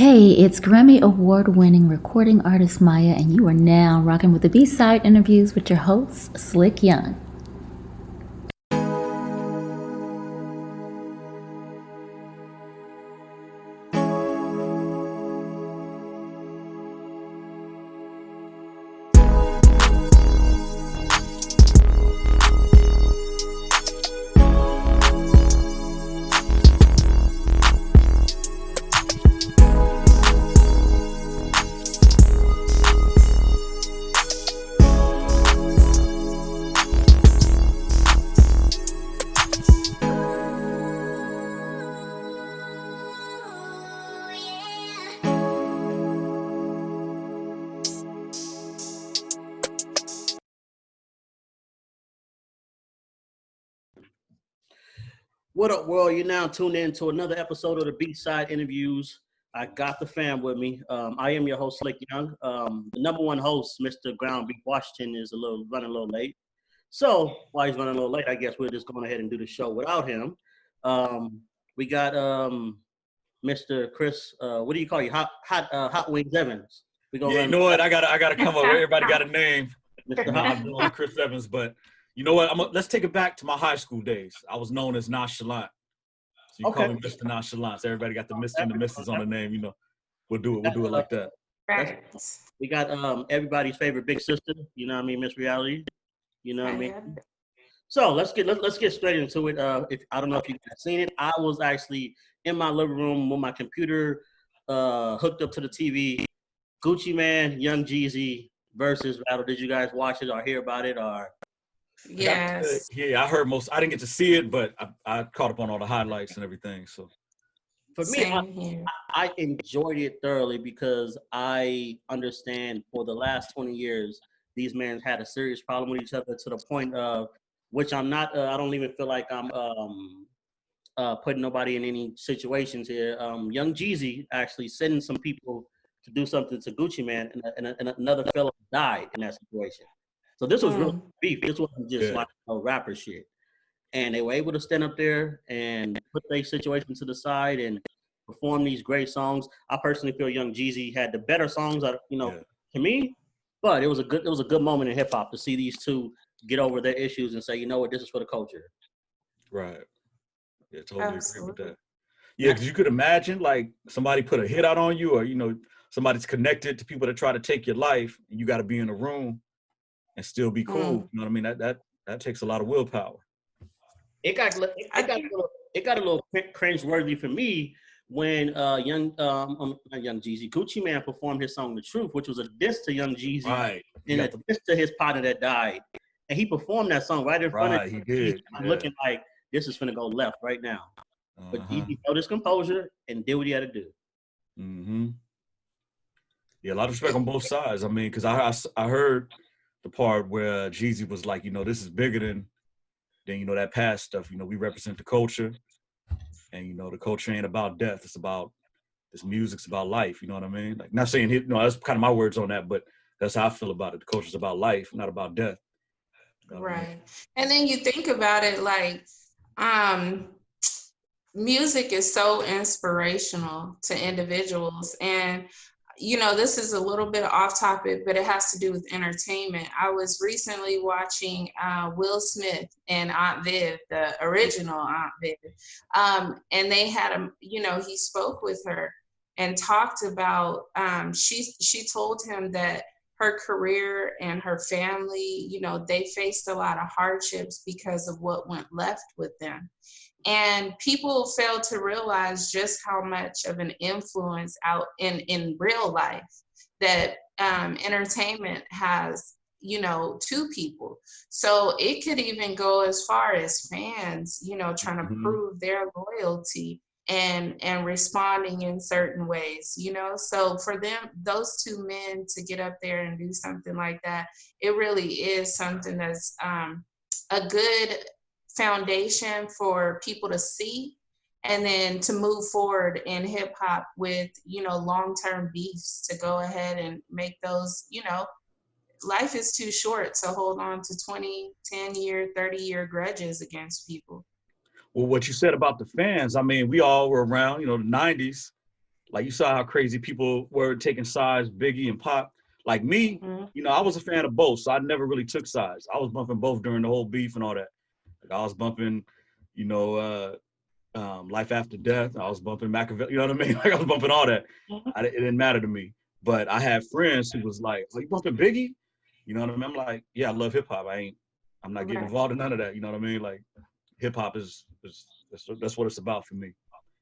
Hey, it's Grammy Award winning recording artist Maya, and you are now rocking with the B side interviews with your host, Slick Young. What up, world? You're now tuned in to another episode of the B-Side Interviews. I got the fam with me. I am your host, Slick Young. The number one host, Mr. Ground Beef Washington, is running a little late. So while he's running a little late, I guess we're just going ahead and do the show without him. We got Mr. Chris. What do you call you? Hot Wings Evans. We gonna Yeah, run. you know what? I gotta come up. Everybody got a name. Mr. Nah, Hot. I'm doing Chris Evans, but you know what? Let's take it back to my high school days. I was known as Nonchalant. So you call me Mr. Nonchalant. So everybody got the Mr. and the Mrs. on the name. You know, we'll do it like that. Right. We got everybody's favorite big sister. You know what I mean, Miss Reality. You know what I mean. So let's get straight into it. If I don't know if you guys seen it, I was actually in my living room with my computer hooked up to the TV. Gucci Man, Young Jeezy versus Battle. Did you guys watch it or hear about it or? Yes. Yeah, I heard most. I didn't get to see it, but I caught up on all the highlights and everything. So for me, I enjoyed it thoroughly because I understand for the last 20 years, these men had a serious problem with each other to the point of which I'm not. I don't even feel like I'm putting nobody in any situations here. Young Jeezy actually sending some people to do something to Gucci Man, and another fellow died in that situation. So this was real beef. This wasn't just like rapper shit. And they were able to stand up there and put their situation to the side and perform these great songs. I personally feel Young Jeezy had the better songs, to me. But it was a good moment in hip hop to see these two get over their issues and say, you know what, this is for the culture. Right. Yeah, totally agree with that. Yeah, because you could imagine like somebody put a hit out on you, or somebody's connected to people that try to take your life, and you got to be in a room and still be cool. You know what I mean? That takes a lot of willpower. It got a little cringe-worthy for me when young Jeezy, Gucci Man performed his song "The Truth," which was a diss to Young Jeezy, right? And a diss to his partner that died. And he performed that song right in front of he did. I'm looking like this is gonna go left right now. But he held his composure and did what he had to do. Mm-hmm. Yeah, a lot of respect on both sides. I mean, because I heard the part where Jeezy was like, this is bigger than that past stuff. We represent the culture, and the culture ain't about death. It's about this music's about life. You know what I mean? Like, not saying that's kind of my words on that, but that's how I feel about it. The culture's about life, not about death. Right. I mean? And then you think about it like, music is so inspirational to individuals, and this is a little bit off topic, but it has to do with entertainment. I was recently watching Will Smith and Aunt Viv, the original Aunt Viv, and they had he spoke with her and talked about she told him that her career and her family, they faced a lot of hardships because of what went left with them. And people fail to realize just how much of an influence out in real life that entertainment has, to people. So it could even go as far as fans, trying to prove their loyalty and responding in certain ways, So for them, those two men to get up there and do something like that, it really is something that's a good foundation for people to see, and then to move forward in hip hop with long-term beefs, to go ahead and make those. Life is too short to hold on to 20, 10-year, 30-year grudges against people. Well, what you said about the fans, I mean, we all were around, the 90s. Like you saw how crazy people were taking sides, Biggie and Pop. Like me, you know, I was a fan of both, so I never really took sides. I was bumping both during the whole beef and all that. Like I was bumping, you know, Life After Death. I was bumping Machiavelli. You know what I mean? Like I was bumping all that. It didn't matter to me. But I had friends who was like, "Are you bumping Biggie?" You know what I mean? I'm like, "Yeah, I love hip hop. I'm not getting involved in none of that." You know what I mean? Like hip hop is that's what it's about for me.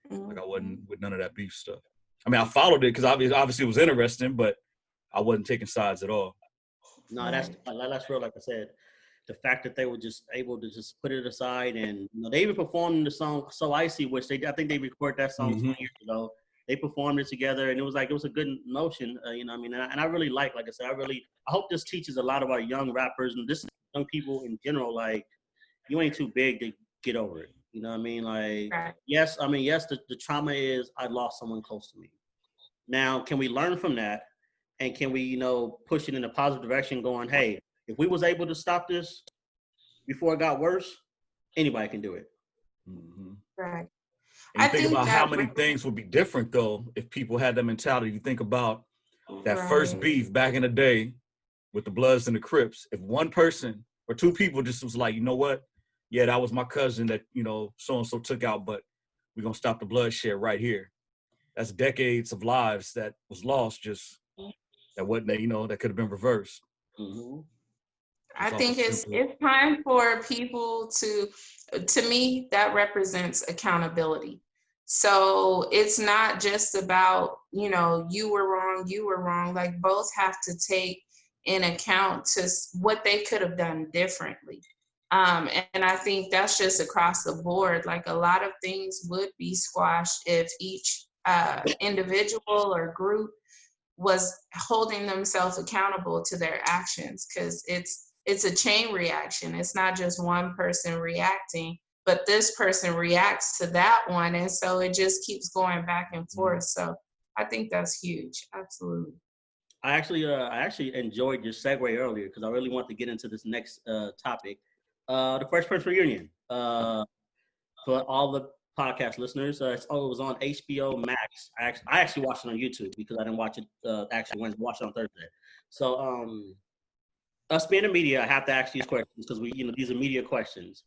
Like I wasn't with none of that beef stuff. I mean, I followed it because obviously it was interesting, but I wasn't taking sides at all. No, that's real. Like I said, the fact that they were just able to just put it aside, and you know, they even performed the song "So Icy," which I think they recorded that song 20 years ago. They performed it together, and it was a good notion. You know, what I mean, and I really like I said, I hope this teaches a lot of our young rappers and this young people in general. Like, you ain't too big to get over it. You know what I mean? Like, yes, the trauma is I lost someone close to me. Now, can we learn from that? And can we, you know, push it in a positive direction going, hey, if we was able to stop this before it got worse, anybody can do it. Right. And you think about how many things would be different, though, if people had that mentality. You think about that first beef back in the day with the Bloods and the Crips. If one person or two people just was like, you know what? Yeah, that was my cousin that, you know, so-and-so took out, but we're going to stop the bloodshed right here. That's decades of lives that was lost just that wasn't, you know, that could have been reversed. I think it's time for people to me, that represents accountability. So it's not just about, you know, you were wrong. Like both have to take in account to what they could have done differently. And I think that's just across the board. Like a lot of things would be squashed if each individual or group was holding themselves accountable to their actions, because it's a chain reaction. It's not just one person reacting, but this person reacts to that one, and so it just keeps going back and forth. So I think that's huge. Absolutely. I actually enjoyed your segue earlier because I really want to get into this next topic, the Fresh Prince reunion. For all the podcast listeners, it was on HBO Max. I actually watched it on YouTube because I didn't watch it actually Wednesday. Watched it on Thursday. So us being the media, I have to ask these questions because these are media questions.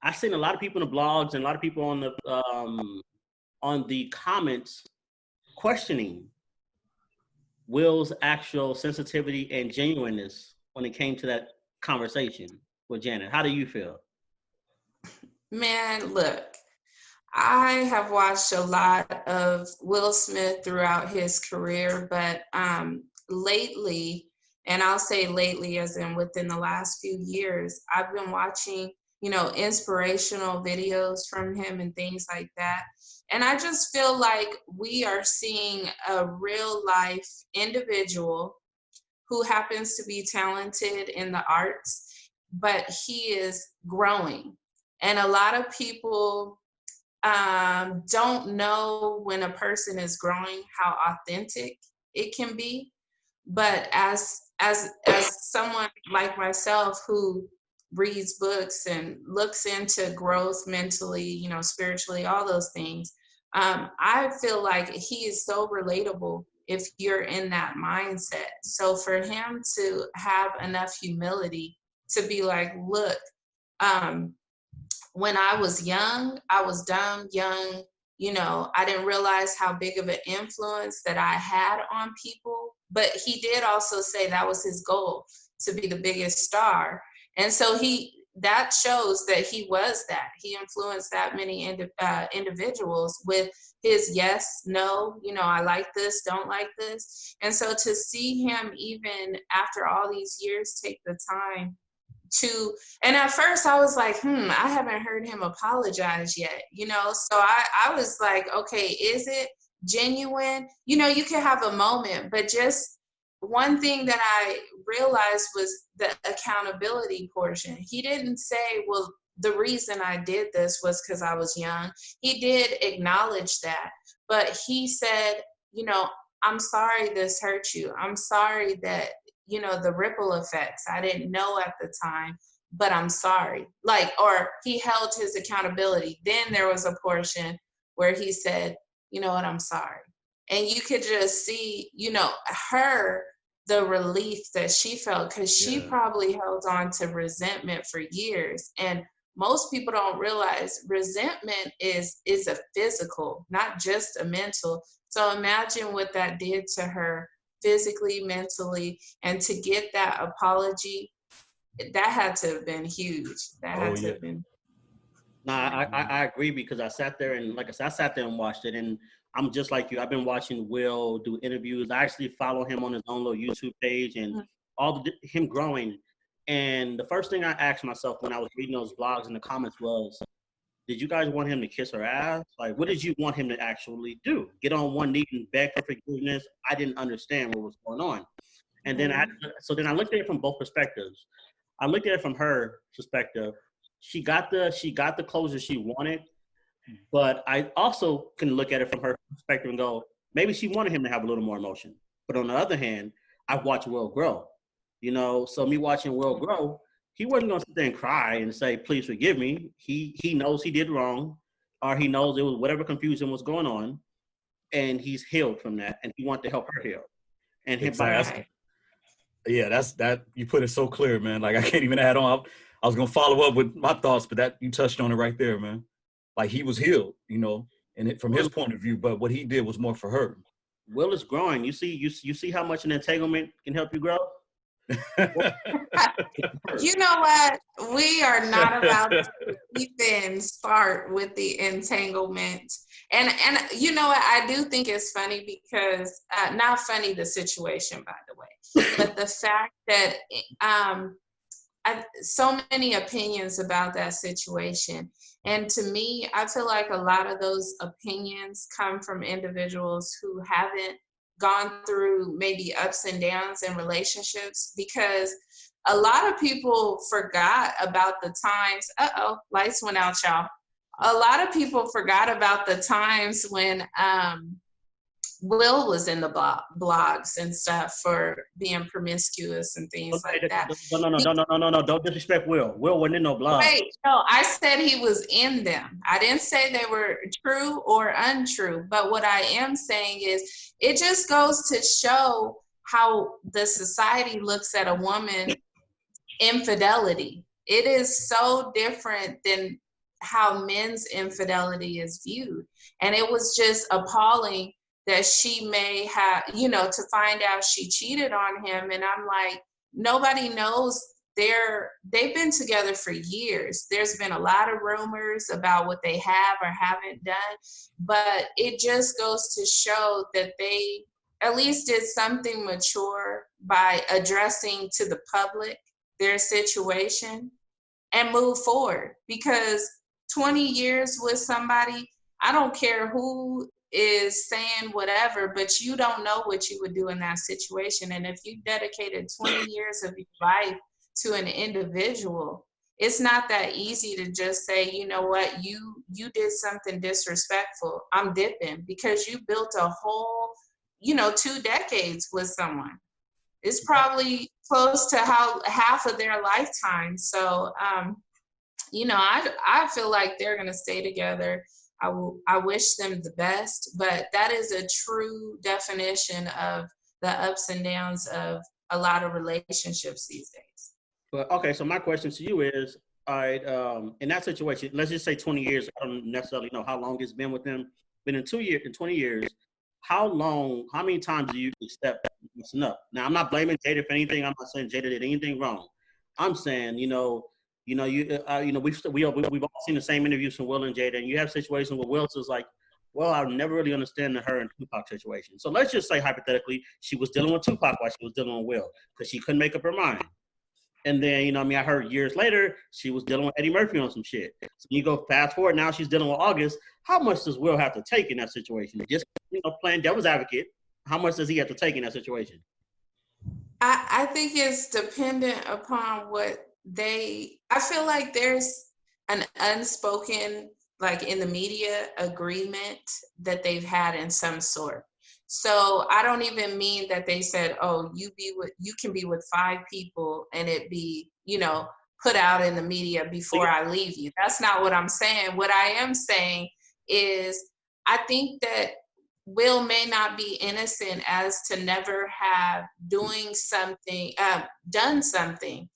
I've seen a lot of people in the blogs and a lot of people on the comments questioning Will's actual sensitivity and genuineness when it came to that conversation with Janet. How do you feel? Man, look, I have watched a lot of Will Smith throughout his career, but lately, and I'll say lately as in within the last few years, I've been watching, you know, inspirational videos from him and things like that. And I just feel like we are seeing a real life individual who happens to be talented in the arts, but he is growing. And a lot of people don't know when a person is growing how authentic it can be. But as someone like myself who reads books and looks into growth mentally, you know, spiritually, all those things, I feel like he is so relatable if you're in that mindset. So for him to have enough humility to be like, look, when I was young, I was dumb, young, you know, I didn't realize how big of an influence that I had on people. But he did also say that was his goal, to be the biggest star. And so that shows that he was that. He influenced that many individuals with his yes, no, you know, I like this, don't like this. And so to see him, even after all these years, take the time and at first I was like, I haven't heard him apologize yet, you know? So I was like, okay, is it genuine? You know, you can have a moment, but just one thing that I realized was the accountability portion. He didn't say, well, the reason I did this was because I was young. He did acknowledge that, but he said, you know, I'm sorry this hurt you. I'm sorry that, you know, the ripple effects. I didn't know at the time, but I'm sorry. Or he held his accountability. Then there was a portion where he said, you know what, I'm sorry. And you could just see, you know, the relief that she felt, because she probably held on to resentment for years. And most people don't realize resentment is a physical, not just a mental. So imagine what that did to her physically, mentally, and to get that apology, that had to have been huge. That had to have been. No, I agree, because I sat there and, like I said, I sat there and watched it, and I'm just like you. I've been watching Will do interviews. I actually follow him on his own little YouTube page, and him growing. And the first thing I asked myself when I was reading those blogs in the comments was, did you guys want him to kiss her ass? Like, what did you want him to actually do? Get on one knee and beg for forgiveness? I didn't understand what was going on. And then I looked at it from both perspectives. I looked at it from her perspective. She got the closure she wanted, but I also can look at it from her perspective and go, maybe she wanted him to have a little more emotion. But on the other hand, I've watched Will grow. You know, so me watching Will grow, he wasn't gonna sit there and cry and say, please forgive me. He knows he did wrong, or he knows it was whatever confusion was going on, and he's healed from that, and he wants to help her heal. And that's that. You put it so clear, man. Like, I can't even add on. I was gonna follow up with my thoughts, but that you touched on it right there, man. Like, he was healed, you know, and from his point of view, but what he did was more for her. Will is growing. You see how much an entanglement can help you grow? You know what? We are not about to even start with the entanglement. And you know what? I do think it's funny because, not funny, the situation, by the way, but the fact that so many opinions about that situation. And to me, I feel like a lot of those opinions come from individuals who haven't gone through maybe ups and downs in relationships, because a lot of people forgot about the times. Lights went out, y'all. A lot of people forgot about the times when Will was in the blogs and stuff for being promiscuous and things like that. No. Don't disrespect Will. Will wasn't in no blogs. Wait, no, I said he was in them. I didn't say they were true or untrue. But what I am saying is, it just goes to show how the society looks at a woman infidelity. It is so different than how men's infidelity is viewed. And it was just appalling that she may have, you know, to find out she cheated on him. And I'm like, nobody knows. They've been together for years. There's been a lot of rumors about what they have or haven't done, but it just goes to show that they at least did something mature by addressing to the public their situation and move forward. Because 20 years with somebody, I don't care who is saying whatever, but you don't know what you would do in that situation. And if you dedicated 20 years of your life to an individual, it's not that easy to just say, you know what, you did something disrespectful, I'm dipping, because you built a whole, 2 decades with someone. It's probably close to half of their lifetime. So, I feel like they're going to stay together. I wish them the best, but that is a true definition of the ups and downs of a lot of relationships these days. But okay, so my question to you is, all right, in that situation, let's just say 20 years. I don't necessarily know how long it's been with them. But in 20 years, how many times do you accept messing up? Now, I'm not blaming Jada for anything. I'm not saying Jada did anything wrong. I'm saying, we've all seen the same interviews from Will and Jada, and you have situations where Will is like, well, I never really understand the her and Tupac situation. So let's just say hypothetically, she was dealing with Tupac while she was dealing with Will, because she couldn't make up her mind. And then, I heard years later, she was dealing with Eddie Murphy on some shit. So you go fast forward, now she's dealing with August. How much does Will have to take in that situation? Just, playing devil's advocate, how much does he have to take in that situation? I think it's dependent upon I feel like there's an unspoken, like in the media, agreement that they've had in some sort. So I don't even mean that they said, oh, you can be with 5 people and it be, put out in the media before I leave you. That's not what I'm saying. What I am saying is, I think that Will may not be innocent as to never have done something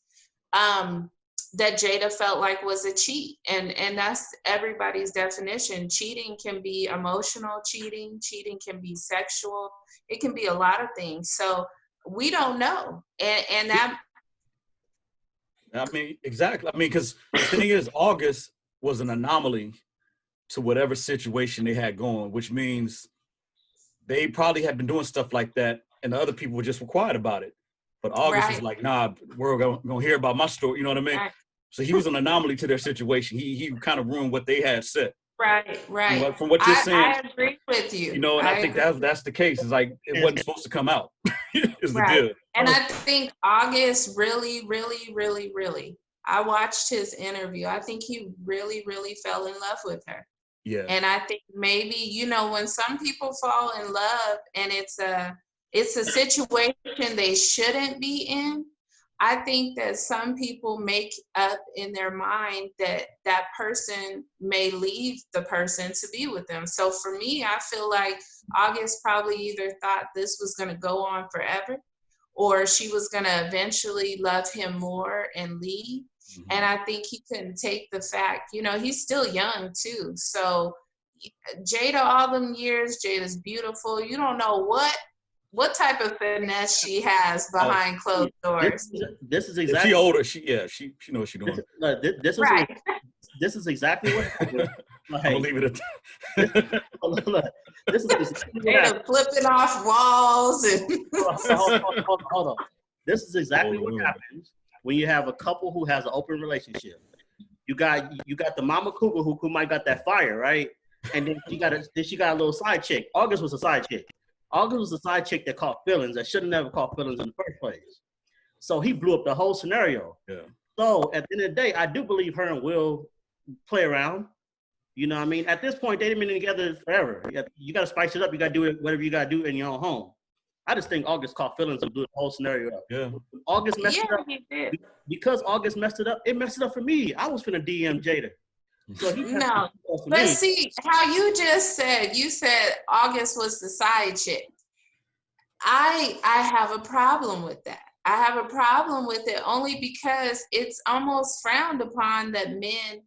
that Jada felt like was a cheat. And that's everybody's definition. Cheating can be emotional cheating. Cheating can be sexual. It can be a lot of things. So we don't know. And that. I mean, exactly. I mean, because the thing is, August was an anomaly to whatever situation they had going, which means they probably had been doing stuff like that and the other people were just quiet about it. But August was like, nah, we're gonna hear about my story. You know what I mean? Right. So he was an anomaly to their situation. He kind of ruined what they had set. Right. You know, from what you're saying, I agree with you. You know, and I think that's the case. It's like it wasn't supposed to come out. Is the deal. And I think August really, really, really, really. I watched his interview. I think he really, really fell in love with her. Yeah. And I think maybe, you know, when some people fall in love and it's a situation they shouldn't be in, I think that some people make up in their mind that that person may leave the person to be with them. So for me, I feel like August probably either thought this was going to go on forever, or she was going to eventually love him more and leave. Mm-hmm. And I think he couldn't take the fact, you know, he's still young too. So Jada, all them years, Jada's beautiful. You don't know what type of finesse she has behind closed doors. This is exactly. She older. She knows what she's doing. This is exactly what happened. Like, I'm gonna leave it at that. This is exactly Jada flipping off walls and hold on. This is exactly what happens when you have a couple who has an open relationship. You got the mama cougar who might got that fire, right? And then she got a little side chick. August was a side chick. August was a side chick that caught feelings that should have never caught feelings in the first place. So he blew up the whole scenario. Yeah. So at the end of the day, I do believe her and Will play around. You know what I mean? At this point, they've been together forever. You got to spice it up. You got to do it, whatever you got to do in your own home. I just think August caught feelings and blew the whole scenario up. Yeah. August messed it up. He did. Because August messed it up for me. I was finna DM Jada. So no, but see how you just said. You said August was the side chick. I have a problem with that. I have a problem with it only because it's almost frowned upon that men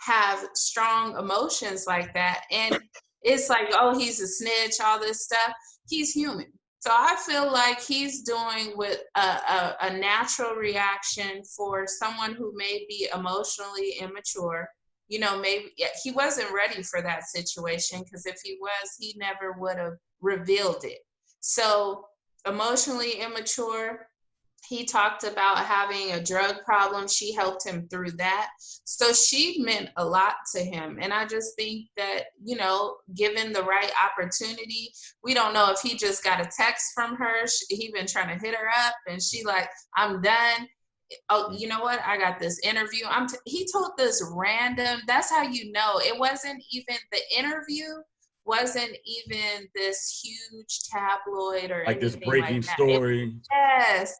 have strong emotions like that, and it's like, oh, he's a snitch, all this stuff. He's human. So I feel like he's doing with a natural reaction for someone who may be emotionally immature. You know, maybe he wasn't ready for that situation, because if he was, he never would have revealed it. So emotionally immature, he talked about having a drug problem. She helped him through that. So she meant a lot to him. And I just think that, you know, given the right opportunity, we don't know if he just got a text from her. He been trying to hit her up and she like, I'm done. Oh, you know what? I got this interview. He told this random, that's how you know. It wasn't even, the interview wasn't even this huge tabloid or like this breaking like story.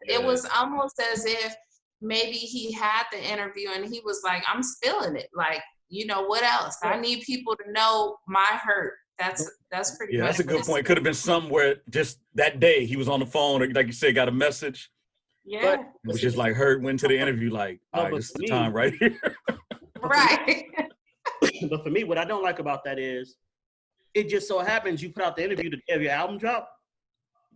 It was almost as if maybe he had the interview and he was like, I'm spilling it. Like, you know, what else? I need people to know my hurt. That's pretty much. Yeah, that's a good point. It could have been something where just that day he was on the phone, or like you said, got a message. Yeah. But it was just like went to the interview like, all right, this is the time right here. Right. But for me, what I don't like about that is, it just so happens you put out the interview the day of your album drop.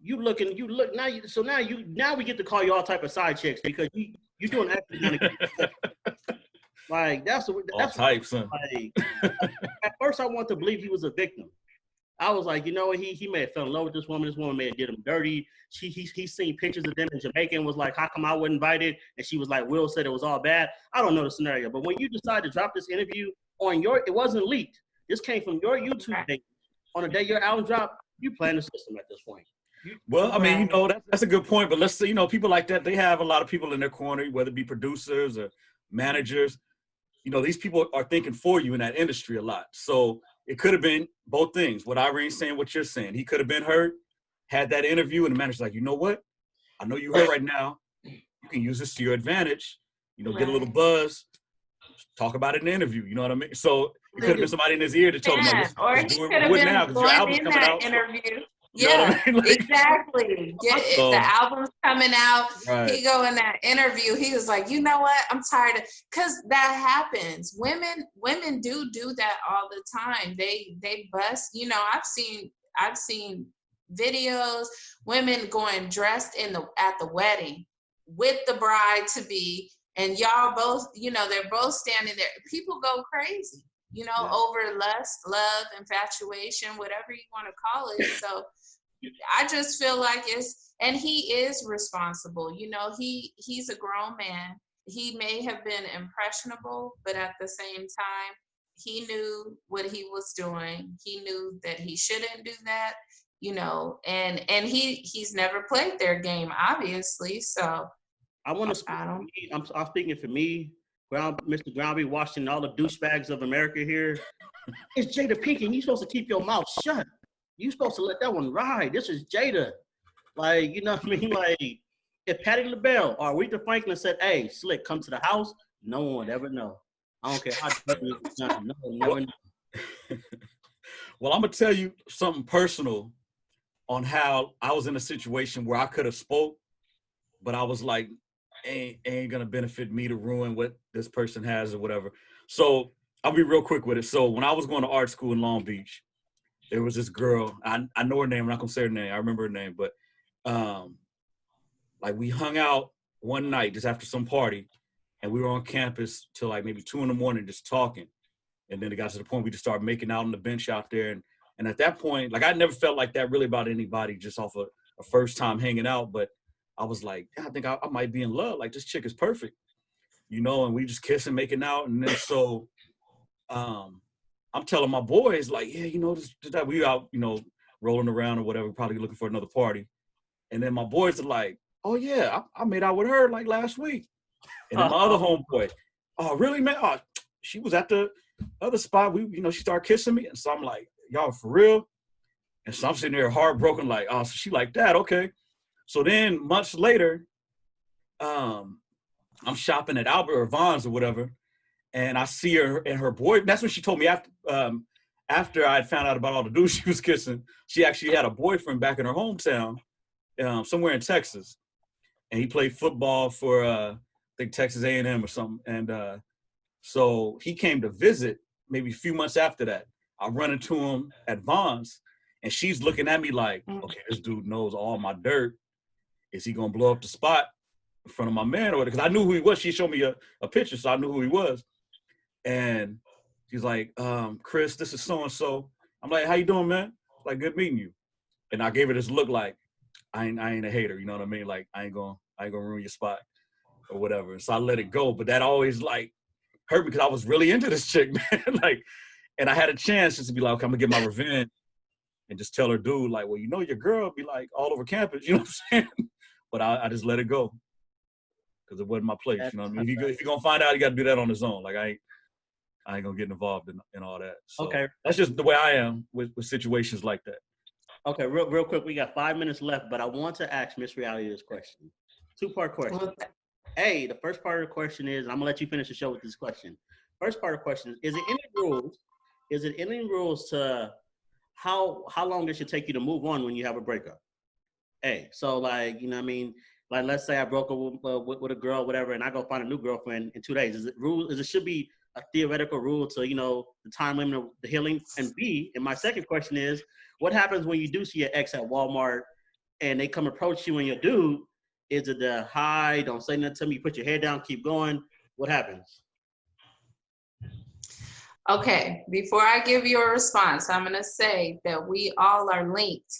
Now we get to call you all type of side chicks because you doing actually kind of like that's types. Huh? Like, at first I wanted to believe he was a victim. I was like, you know what, he may have fell in love with this woman. This woman may have did him dirty. He seen pictures of them in Jamaica and was like, how come I wasn't invited? And she was like, Will said it was all bad. I don't know the scenario, but when you decide to drop this interview on it wasn't leaked. This came from your YouTube page. On the day your album dropped, you playing the system at this point. Well, I mean, you know, that's a good point. But let's say, you know, people like that, they have a lot of people in their corner, whether it be producers or managers. You know, these people are thinking for you in that industry a lot. So it could have been both things. What Irene's saying, what you're saying. He could have been hurt, had that interview, and the manager's like, you know what? I know you're hurt right now. You can use this to your advantage. You know, get a little buzz, talk about it in the interview. You know what I mean? So It could have been somebody in his ear that told him, like, Or let's he do could it have with been now because your going album's in coming that out. interview. You know what Yeah, I mean? Like, exactly. So, The album's coming out. right. He go in that interview. He was like, you know what? I'm tired of, because that happens. Women do that all the time. They bust. You know, I've seen videos, women going dressed at the wedding with the bride to be, and y'all both, you know, they're both standing there. People go crazy, you know, over lust, love, infatuation, whatever you want to call it. So I just feel like and he is responsible. You know, he's a grown man. He may have been impressionable, but at the same time, he knew what he was doing. He knew that he shouldn't do that, you know, and he's never played their game, obviously. So I want to speak for me. I'm speaking for me. Mr. Groundby, watching all the douchebags of America here. It's Jada Pinkett. You're supposed to keep your mouth shut. You're supposed to let that one ride. This is Jada. Like, you know what I mean? Like, if Patti LaBelle or Aretha Franklin said, hey, Slick, come to the house, no one would ever know. I don't care how dirty it's done. No one never know. Well, I'm going to tell you something personal on how I was in a situation where I could have spoke, but I was like, ain't going to benefit me to ruin what this person has or whatever. So I'll be real quick with it. So when I was going to art school in Long Beach, there was this girl, I know her name, I'm not gonna say her name, I remember her name, but like we hung out one night just after some party, and we were on campus till like maybe 2 a.m. just talking. And then it got to the point we just started making out on the bench out there. And at that point, like I never felt like that really about anybody just off a first time hanging out, but I was like, I think I might be in love. Like this chick is perfect, you know, and we just kissing, making out. And then so, I'm telling my boys, like, yeah, you know, that we out, you know, rolling around or whatever, probably looking for another party. And then my boys are like, oh, yeah, I made out with her like last week. And then my other homeboy, oh, really, man? Oh, she was at the other spot. She started kissing me. And so I'm like, y'all for real? And so I'm sitting there heartbroken, like, oh, so she like that, okay. So then months later, I'm shopping at Albert or Vons or whatever. And I see her and her boy. That's when she told me after I had found out about all the dudes she was kissing, she actually had a boyfriend back in her hometown, somewhere in Texas. And he played football for, I think, Texas A&M or something. And so he came to visit maybe a few months after that. I run into him at Vons, and she's looking at me like, okay, this dude knows all my dirt. Is he going to blow up the spot in front of my man? Or because I knew who he was. She showed me a picture, so I knew who he was. And she's like, Chris, this is so-and-so. I'm like, how you doing, man? Like, good meeting you. And I gave her this look like, I ain't a hater, you know what I mean? Like, I ain't gonna ruin your spot or whatever. So I let it go. But that always like hurt me because I was really into this chick, man. Like, and I had a chance just to be like, okay, I'm gonna get my revenge and just tell her dude, like, well, you know, your girl be like all over campus, you know what I'm saying? But I just let it go because it wasn't my place, you know what I mean? If you're gonna find out, you gotta do that on his own. Like, I ain't gonna get involved in all that. So okay, that's just the way I am with situations like that. Okay, real quick, we got 5 minutes left, but I want to ask Miss Reality this question. 2-part question. Hey, the first part of the question is, I'm gonna let you finish the show with this question. First part of the question is it any rules? Is it any rules to how long it should take you to move on when you have a breakup? Hey, so like, you know what I mean? Like, let's say I broke up with a girl, whatever, and I go find a new girlfriend in 2 days. Is it should be a theoretical rule to, you know, the time limit of the healing? And B, and my second question is, what happens when you do see your ex at Walmart and they come approach you and your dude? Is it the hi, don't say nothing to me, put your head down, keep going? What happens? Okay, before I give you a response, I'm going to say that we all are linked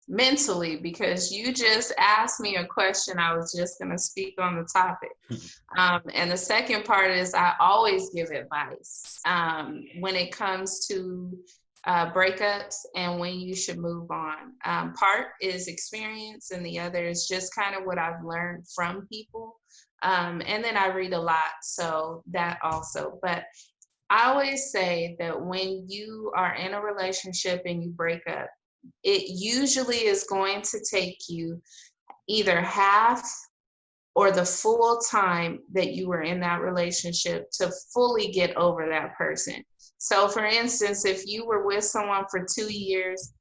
mentally because you just asked me a question. I was just going to speak on the topic. And the second part is I always give advice when it comes to breakups and when you should move on. Part is experience and the other is just kind of what I've learned from people. And then I read a lot, so that also. But I always say that when you are in a relationship and you break up, it usually is going to take you either half or the full time that you were in that relationship to fully get over that person. So for instance, if you were with someone for 2 years,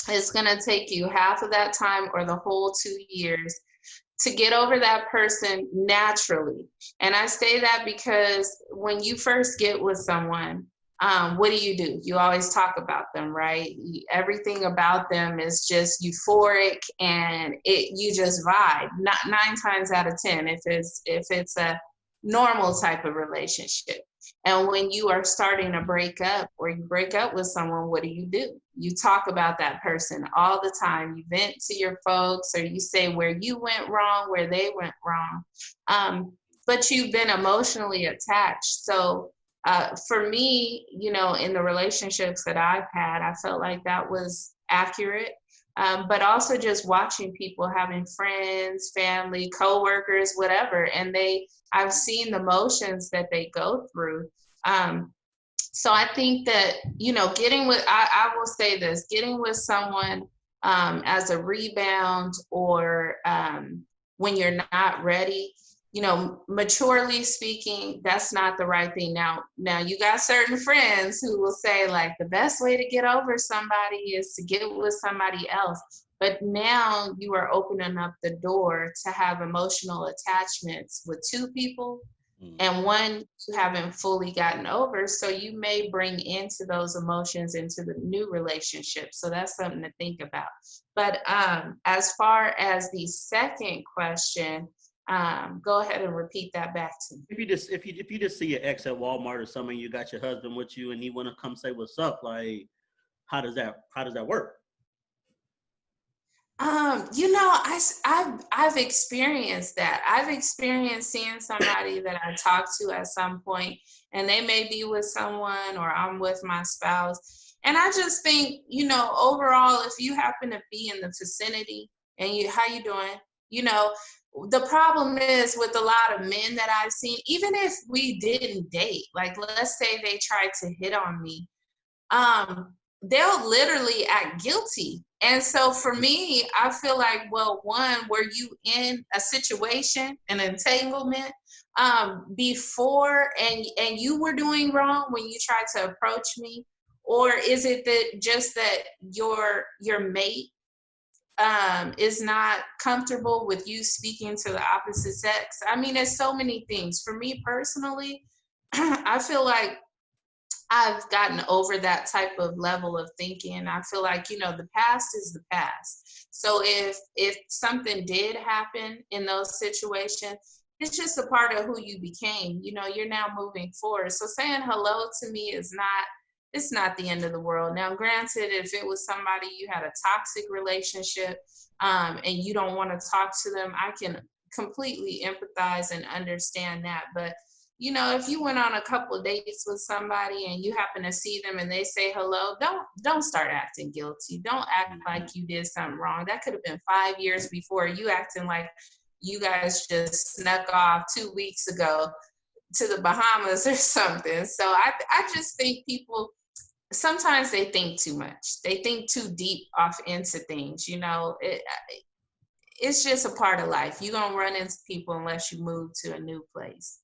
it's going to take you half of that time or the whole 2 years to get over that person naturally. And I say that because when you first get with someone, what do? You always talk about them, right? Everything about them is just euphoric, and you just vibe. Not 9 times out of 10, if it's a normal type of relationship. And when you are starting to break up, or you break up with someone, what do? You talk about that person all the time. You vent to your folks, or you say where you went wrong, where they went wrong. But you've been emotionally attached. So for me, in the relationships that I've had, I felt like that was accurate. But also just watching people having friends, family, coworkers, whatever, and I've seen the motions that they go through. So I think that, I will say this, getting with someone as a rebound, or when you're not ready, maturely speaking, that's not the right thing. Now you got certain friends who will say, like, the best way to get over somebody is to get with somebody else. But now you are opening up the door to have emotional attachments with 2 people, and one you haven't fully gotten over. So you may bring into those emotions into the new relationship. So that's something to think about. But as far as the second question, go ahead and repeat that back to me. If you just see your ex at Walmart or something, you got your husband with you, and he want to come say what's up, like, how does that work? I've experienced that. I've experienced seeing somebody that I talked to at some point, and they may be with someone, or I'm with my spouse. And I just think, overall, if you happen to be in the vicinity and how you doing? The problem is with a lot of men that I've seen, even if we didn't date, like, let's say they tried to hit on me, they'll literally act guilty. And so for me, I feel like, well, one, were you in a situation, an entanglement, before, and you were doing wrong when you tried to approach me? Or is it that just that your mate is not comfortable with you speaking to the opposite sex? I mean, there's so many things. For me personally, I feel like I've gotten over that type of level of thinking. I feel like, the past is the past. So if something did happen in those situations, it's just a part of who you became. You're now moving forward. So saying hello to me it's not the end of the world. Now, granted, if it was somebody you had a toxic relationship, and you don't want to talk to them, I can completely empathize and understand that. But if you went on a couple of dates with somebody and you happen to see them and they say hello, don't start acting guilty. Don't act like you did something wrong. That could have been 5 years before. You acting like you guys just snuck off 2 weeks ago to the Bahamas or something. So I just think people, sometimes they think too much. They think too deep off into things. It's just a part of life. You're going to run into people unless you move to a new place.